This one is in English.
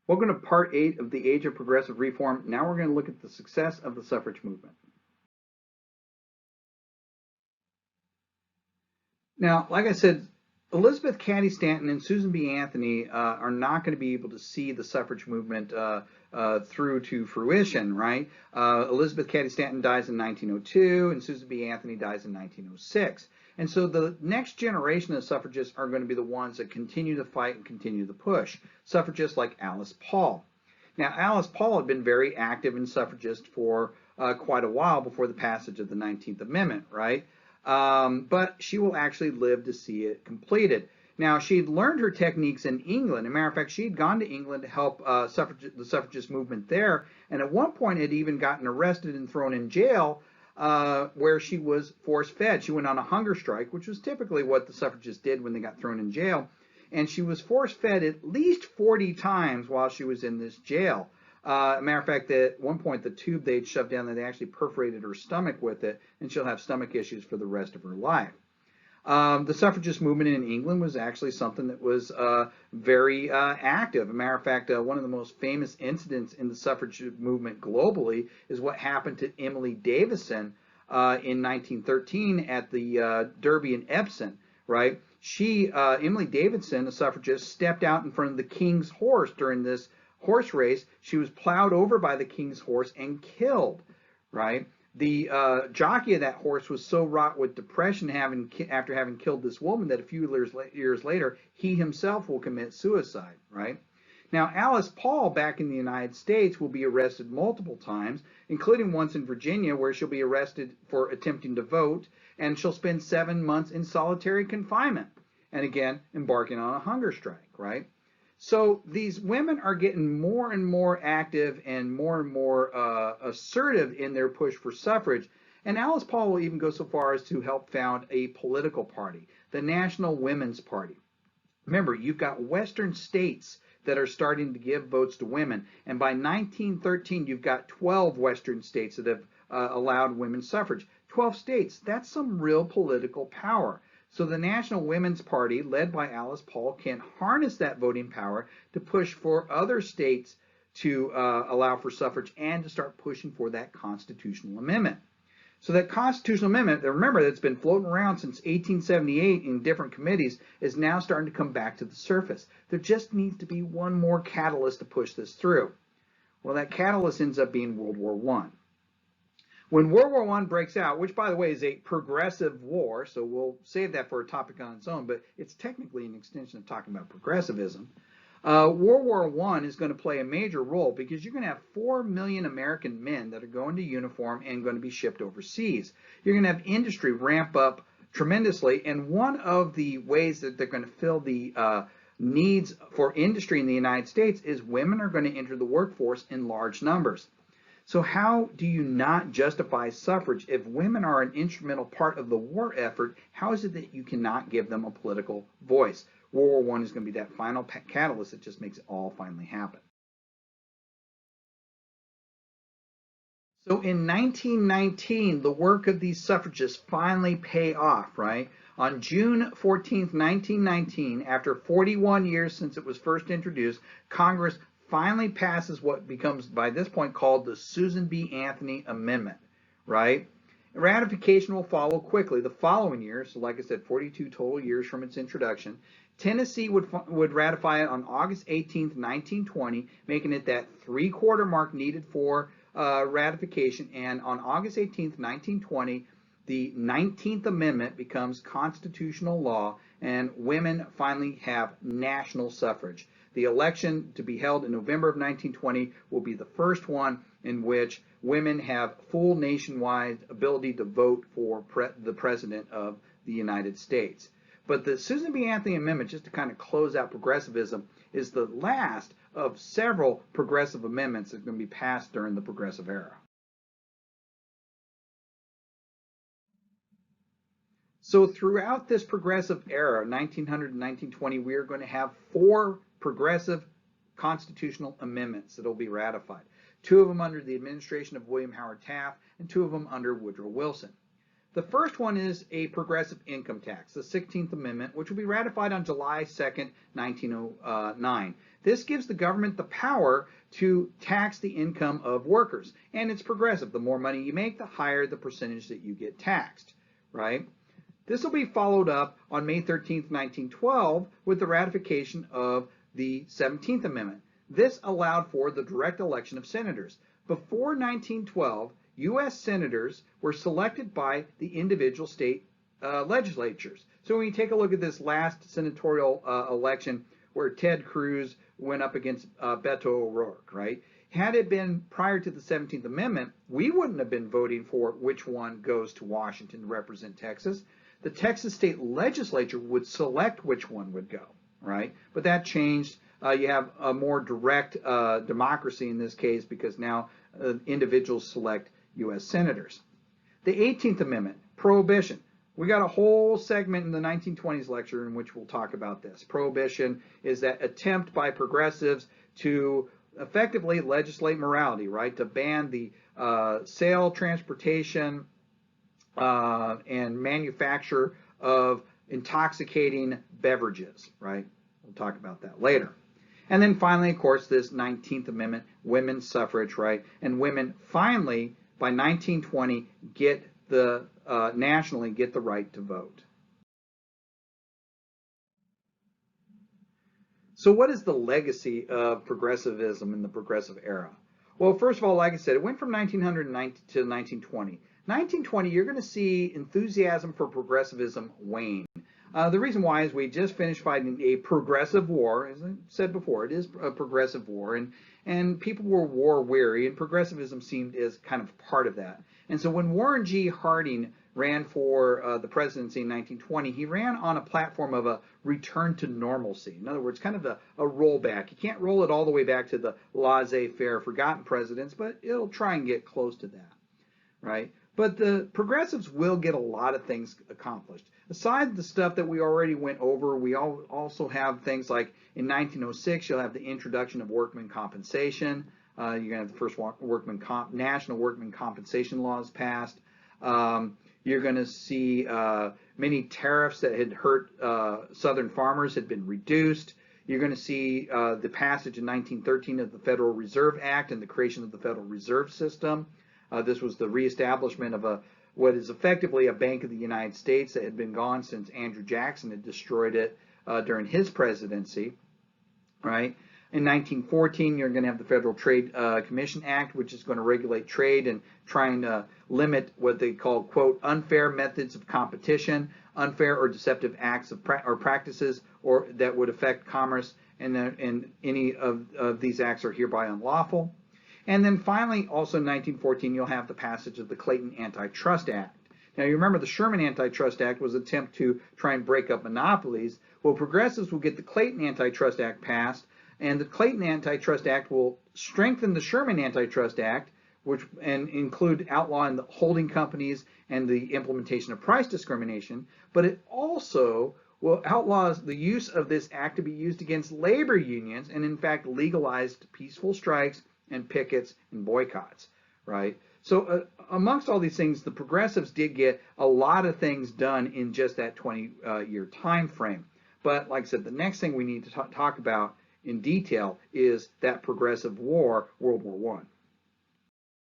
Welcome to part 8 of the Age of Progressive Reform. Now we're going to look at the success of the suffrage movement. Now, like I said, Elizabeth Cady Stanton and Susan B. Anthony are not going to be able to see the suffrage movement through to fruition, right? Elizabeth Cady Stanton dies in 1902 and Susan B. Anthony dies in 1906. And so the next generation of suffragists are going to be the ones that continue the fight and continue the push. Suffragists like Alice Paul. Now, Alice Paul had been very active in suffragist for quite a while before the passage of the 19th Amendment, right? But she will actually live to see it completed. Now, she'd learned her techniques in England. As a matter of fact, she'd gone to England to help the suffragist movement there, and at one point had even gotten arrested and thrown in jail where she was force-fed. She went on a hunger strike, which was typically what the suffragists did when they got thrown in jail, and she was force-fed at least 40 times while she was in this jail. As a matter of fact, at one point, the tube they'd shoved down there, they actually perforated her stomach with it, and she'll have stomach issues for the rest of her life. The suffragist movement in England was actually something that was very active. As a matter of fact, one of the most famous incidents in the suffrage movement globally is what happened to Emily Davison in 1913 at the Derby and Epsom, right? Emily Davison, a suffragist, stepped out in front of the king's horse during this horse race. She was plowed over by the king's horse and killed, right? The jockey of that horse was so wrought with depression after having killed this woman that a few years later, he himself will commit suicide, right? Now, Alice Paul back in the United States will be arrested multiple times, including once in Virginia where she'll be arrested for attempting to vote, and she'll spend 7 months in solitary confinement, and again, embarking on a hunger strike, right? So these women are getting more and more active and more assertive in their push for suffrage. And Alice Paul will even go so far as to help found a political party, the National Women's Party. Remember, you've got Western states that are starting to give votes to women. And by 1913, you've got 12 Western states that have allowed women's suffrage. 12 states, that's some real political power. So the National Women's Party, led by Alice Paul, can harness that voting power to push for other states to allow for suffrage and to start pushing for that constitutional amendment. So that constitutional amendment, remember, that's been floating around since 1878 in different committees, is now starting to come back to the surface. There just needs to be one more catalyst to push this through. Well, that catalyst ends up being World War I. When World War I breaks out, which, by the way, is a progressive war, so we'll save that for a topic on its own, but it's technically an extension of talking about progressivism, World War I is going to play a major role because you're going to have 4 million American men that are going to uniform and going to be shipped overseas. You're going to have industry ramp up tremendously, and one of the ways that they're going to fill the needs for industry in the United States is women are going to enter the workforce in large numbers. So how do you not justify suffrage? If women are an instrumental part of the war effort, how is it that you cannot give them a political voice? World War I is going to be that final catalyst that just makes it all finally happen. So in 1919, the work of these suffragists finally pay off, right? On June 14th, 1919, after 41 years since it was first introduced, Congress finally passes what becomes, by this point, called the Susan B. Anthony Amendment, right? Ratification will follow quickly the following year, so like I said, 42 total years from its introduction. Tennessee would ratify it on August 18th, 1920, making it that 3/4 mark needed for ratification, and on August 18th, 1920, the 19th Amendment becomes constitutional law, and women finally have national suffrage. The election to be held in November of 1920 will be the first one in which women have full nationwide ability to vote for the President of the United States. But the Susan B. Anthony Amendment, just to kind of close out progressivism, is the last of several progressive amendments that are going to be passed during the progressive era. So throughout this progressive era, 1900 to 1920, we are going to have 4 progressive constitutional amendments that will be ratified. 2 of them under the administration of William Howard Taft and 2 of them under Woodrow Wilson. The first one is a progressive income tax, the 16th Amendment, which will be ratified on July 2nd, 1909. This gives the government the power to tax the income of workers, and it's progressive. The more money you make, the higher the percentage that you get taxed, right? This will be followed up on May 13th, 1912, with the ratification of the 17th Amendment. This allowed for the direct election of senators. Before 1912, U.S. senators were selected by the individual state legislatures. So when you take a look at this last senatorial election where Ted Cruz went up against Beto O'Rourke, right? Had it been prior to the 17th Amendment, we wouldn't have been voting for which one goes to Washington to represent Texas. The Texas state legislature would select which one would go, right? But that changed. You have a more direct democracy in this case because now individuals select U.S. senators. The 18th Amendment, prohibition. We got a whole segment in the 1920s lecture in which we'll talk about this. Prohibition is that attempt by progressives to effectively legislate morality, right? To ban the sale, transportation, and manufacture of intoxicating beverages, right? We'll talk about that later. And then finally, of course, this 19th Amendment, women's suffrage, right? And women finally, by 1920, get the nationally get the right to vote. So what is the legacy of progressivism in the progressive era? Well, first of all, like I said, it went from 1900 to 1920. 1920, you're going to see enthusiasm for progressivism wane. The reason why is we just finished fighting a progressive war. As I said before, it is a progressive war, and people were war weary, and progressivism seemed as kind of part of that. And so when Warren G. Harding ran for the presidency in 1920, he ran on a platform of a return to normalcy. In other words, kind of a rollback. You can't roll it all the way back to the laissez-faire, forgotten presidents, but it'll try and get close to that, right? But the progressives will get a lot of things accomplished. Aside the stuff that we already went over, we also have things like in 1906, you'll have the introduction of workman compensation. You're going to have the first national workman compensation laws passed. You're going to see many tariffs that had hurt Southern farmers had been reduced. You're going to see the passage in 1913 of the Federal Reserve Act and the creation of the Federal Reserve System. This was the reestablishment of what is effectively a Bank of the United States that had been gone since Andrew Jackson had destroyed it during his presidency, right? In 1914, you're going to have the Federal Trade Commission Act, which is going to regulate trade and trying to limit what they call, quote, unfair methods of competition, unfair or deceptive acts or practices or that would affect commerce, and any of these acts are hereby unlawful. And then finally, also in 1914, you'll have the passage of the Clayton Antitrust Act. Now, you remember the Sherman Antitrust Act was an attempt to try and break up monopolies. Well, progressives will get the Clayton Antitrust Act passed, and the Clayton Antitrust Act will strengthen the Sherman Antitrust Act, and include outlawing the holding companies and the implementation of price discrimination, but it also will outlaw the use of this act to be used against labor unions and, in fact, legalized peaceful strikes and pickets and boycotts, right? So amongst all these things, the progressives did get a lot of things done in just that 20-year time frame. But like I said, the next thing we need to talk about in detail is that progressive war, World War I.